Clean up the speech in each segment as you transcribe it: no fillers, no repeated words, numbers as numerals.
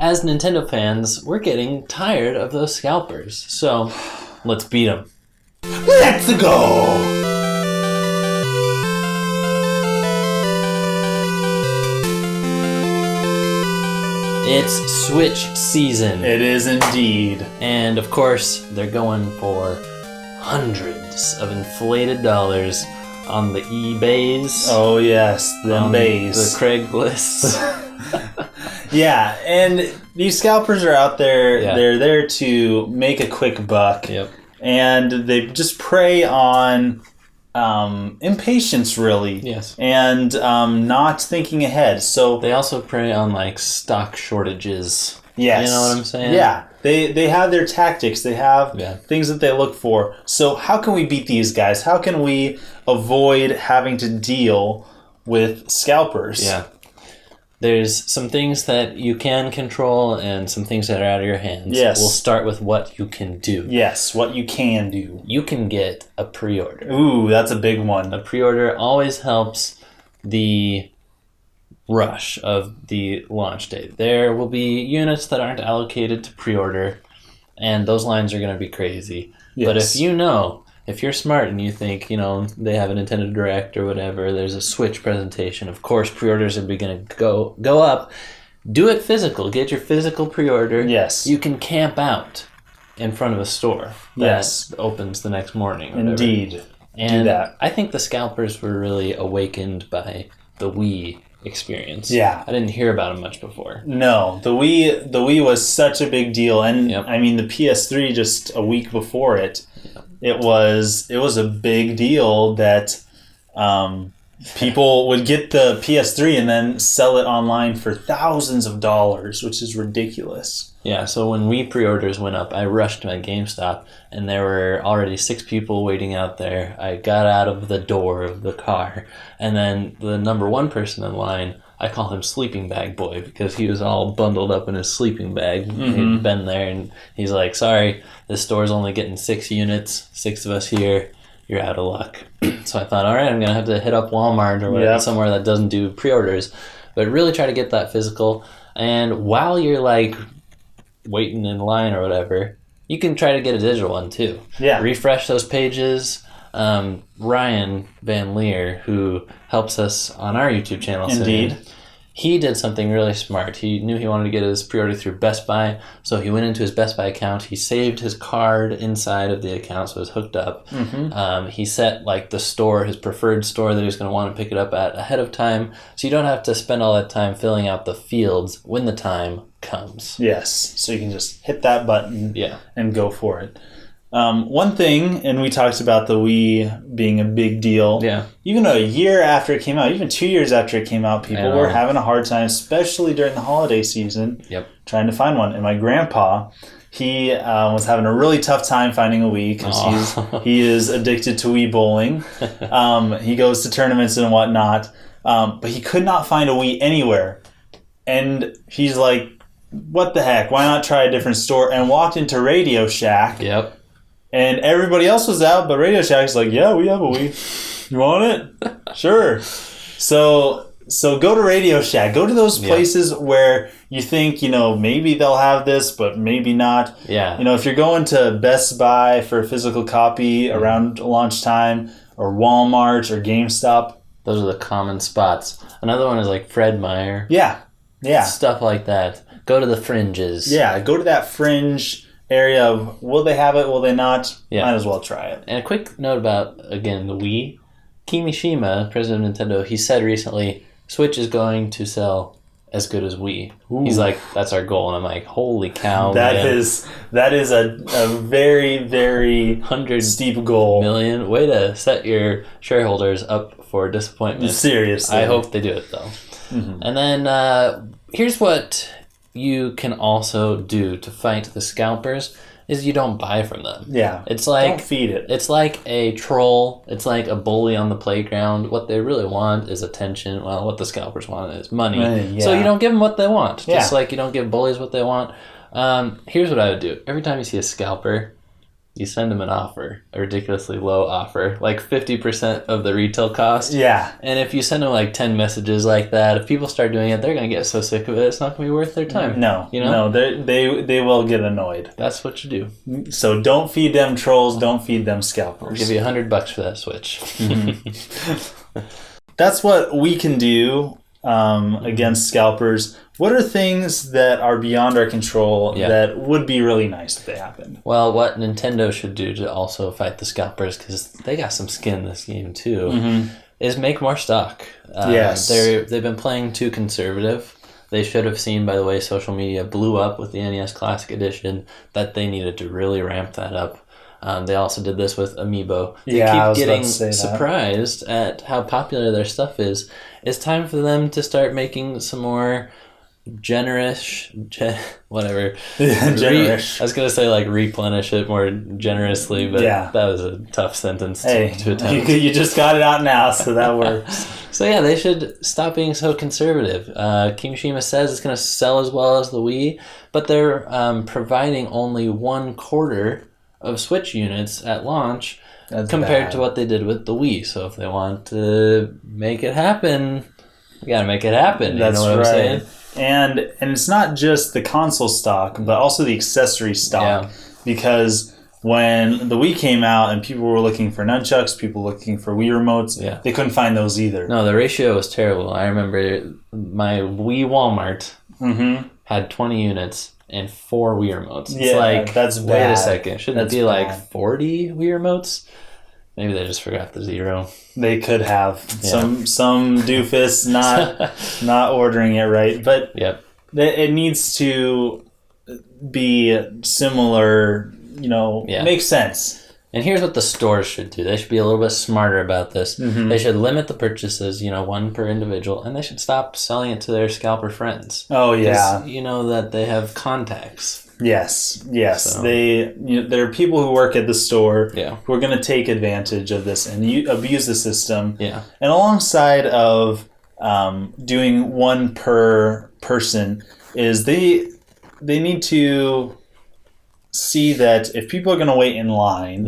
as Nintendo fans, we're getting tired of those scalpers. So, let's beat them. Let's go! It's Switch season. It is indeed. And of course, they're going for hundreds of inflated dollars on the eBays. Oh yes, them bays. The Craigslist. Yeah, and these scalpers are out there. Yeah. They're there to make a quick buck. Yep. And they just prey on impatience, really. Yes. And not thinking ahead. So They also prey on like stock shortages. yes. You know what I'm saying? Yeah. They have their tactics. They have Yeah. things that they look for. So how can we beat these guys? How can we avoid having to deal with scalpers? Yeah. There's some things that you can control and some things that are out of your hands. Yes. We'll start with what you can do. Yes, what you can do. You can get a pre-order. Ooh, that's a big one. A pre-order always helps the rush of the launch date. There will be units that aren't allocated to pre-order, and those lines are going to be crazy. Yes. But if you're smart and you think, they have a Nintendo Direct or whatever, there's a Switch presentation, of course pre-orders are going to go up. Do it physical. Get your physical pre-order. Yes. You can camp out in front of a store that Yes. opens the next morning. Or whatever. Indeed. And Do that. I think the scalpers were really awakened by the Wii experience. Yeah. I didn't hear about them much before. No, the Wii was such a big deal, and Yep. I mean the PS3 just a week before it, it was a big deal that people would get the PS3 and then sell it online for thousands of dollars, which is ridiculous. Yeah, so when Wii pre-orders went up, I rushed to my GameStop, and there were already 6 people waiting out there. I got out of the door of the car, and then the number 1 person in line, I call him Sleeping Bag Boy because he was all bundled up in his sleeping bag. Mm-hmm. He'd been there, and he's like, sorry, this store's only getting 6 units, 6 of us here. You're out of luck. So I thought, all right, I'm going to have to hit up Walmart or whatever, Yep. somewhere that doesn't do pre-orders. But really try to get that physical. And while you're like waiting in line or whatever, you can try to get a digital one too. Yeah. Refresh those pages. Ryan Van Leer, who helps us on our YouTube channel, Indeed. he did something really smart. He knew he wanted to get his pre-order through Best Buy, so he went into his Best Buy account. He saved his card inside of the account, so it was hooked up. Mm-hmm. He set like the store, his preferred store that he was going to want to pick it up at ahead of time, so you don't have to spend all that time filling out the fields when the time comes. Yes, so you can just hit that button Yeah. and go for it. One thing, and we talked about the Wii being a big deal. Yeah. Even a year after it came out, even 2 years after it came out, people I know. were having a hard time, especially during the holiday season, Yep. trying to find one. And my grandpa, he was having a really tough time finding a Wii because he is addicted to Wii bowling. He goes to tournaments and whatnot, but he could not find a Wii anywhere. And he's like, what the heck? Why not try a different store? And walked into Radio Shack. Yep. And everybody else was out, but Radio Shack's like, yeah, we have a Wii. You want it? Sure. So go to Radio Shack. Go to those places where you think, maybe they'll have this, but maybe not. Yeah. If you're going to Best Buy for a physical copy around launch time, or Walmart or GameStop. Those are the common spots. Another one is like Fred Meyer. Yeah. Yeah. Stuff like that. Go to the fringes. Yeah. Go to that fringe area of, will they have it, will they not? Yeah. Might as well try it. And a quick note about, again, the Wii. Kimishima, president of Nintendo, he said recently, Switch is going to sell as good as Wii. Ooh. He's like, that's our goal. And I'm like, holy cow, That man. is a very, very 100 steep goal. million. Way to set your shareholders up for disappointment. Seriously. I hope they do it, though. Mm-hmm. And then here's what you can also do to fight the scalpers is you don't buy from them. Yeah. It's like don't feed it. It's like a troll. It's like a bully on the playground. What they really want is attention. Well, what the scalpers want is money. Yeah. So you don't give them what they want. Yeah. Just like you don't give bullies what they want. Here's what I would do. Every time you see a scalper, you send them an offer, a ridiculously low offer, like 50% of the retail cost. Yeah. And if you send them like 10 messages like that, if people start doing it, they're going to get so sick of it, it's not going to be worth their time. No. You know? No, they will get annoyed. That's what you do. So don't feed them trolls, don't feed them scalpers. I'll give you $100 for that Switch. That's what we can do against scalpers. What are things that are beyond our control that would be really nice if they happened? Well, what Nintendo should do to also fight the scalpers, because they got some skin in this game too, is make more stock. Yes. They've been playing too conservative. They should have seen, by the way, social media blew up with the NES Classic Edition, that they needed to really ramp that up. They also did this with Amiibo. They keep getting surprised at how popular their stuff is. It's time for them to start making some more generous. I was going to say like replenish it more generously, but that was a tough sentence to attempt. You just got it out now, so that works. So yeah, they should stop being so conservative. Kimishima says it's going to sell as well as the Wii, but they're providing only 1/4 of Switch units at launch compared to what they did with the Wii. So if they want to make it happen, we got to make it happen. That's you know what I'm saying? And it's not just the console stock, but also the accessory stock. Because when the Wii came out and people were looking for nunchucks, people looking for Wii remotes, they couldn't find those either. No, the ratio was terrible. I remember my Wii Walmart had 20 units and 4 Wii remotes. It's like, that's bad. Wait a second. Shouldn't it be like 40 Wii remotes? Maybe they just forgot the 0. They could have. Some doofus not ordering it right. But it needs to be similar, makes sense. And here's what the stores should do. They should be a little bit smarter about this. They should limit the purchases, 1 per individual, and they should stop selling it to their scalper friends. Oh, yeah. You know that they have contacts. Yes. So. There are people who work at the store who are going to take advantage of this and abuse the system. Yeah. And alongside of doing 1 per person is they need to see that if people are going to wait in line,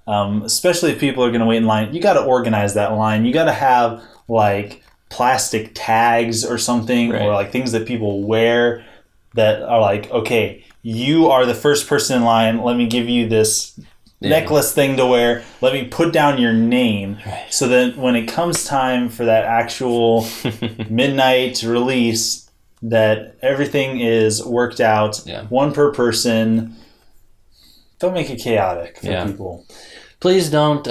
especially if people are going to wait in line, you got to organize that line. You got to have like plastic tags or something, or like things that people wear that are like, okay, you are the first person in line. Let me give you this necklace thing to wear. Let me put down your name so that when it comes time for that actual midnight release, that everything is worked out. 1 per person. Don't make it chaotic for people. Please don't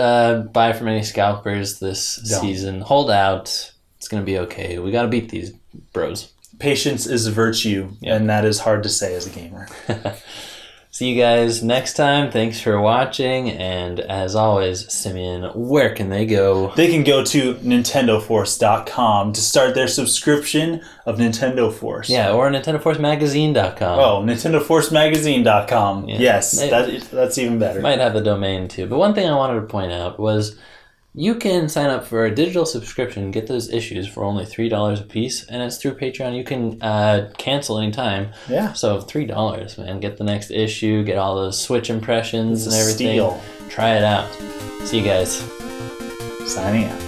buy from any scalpers this season. Hold out. It's going to be okay. We got to beat these bros. Patience is a virtue, and that is hard to say as a gamer. See you guys next time. Thanks for watching. And as always, Simeon, where can they go? They can go to NintendoForce.com to start their subscription of Nintendo Force. Yeah, or NintendoForceMagazine.com. Oh, NintendoForceMagazine.com. Yes, that's even better. Might have the domain too. But one thing I wanted to point out was you can sign up for a digital subscription, get those issues for only $3 a piece, and it's through Patreon. You can cancel anytime. Yeah. So $3, man. Get the next issue, get all those Switch impressions and everything. Steal. Try it out. See you guys. Signing out.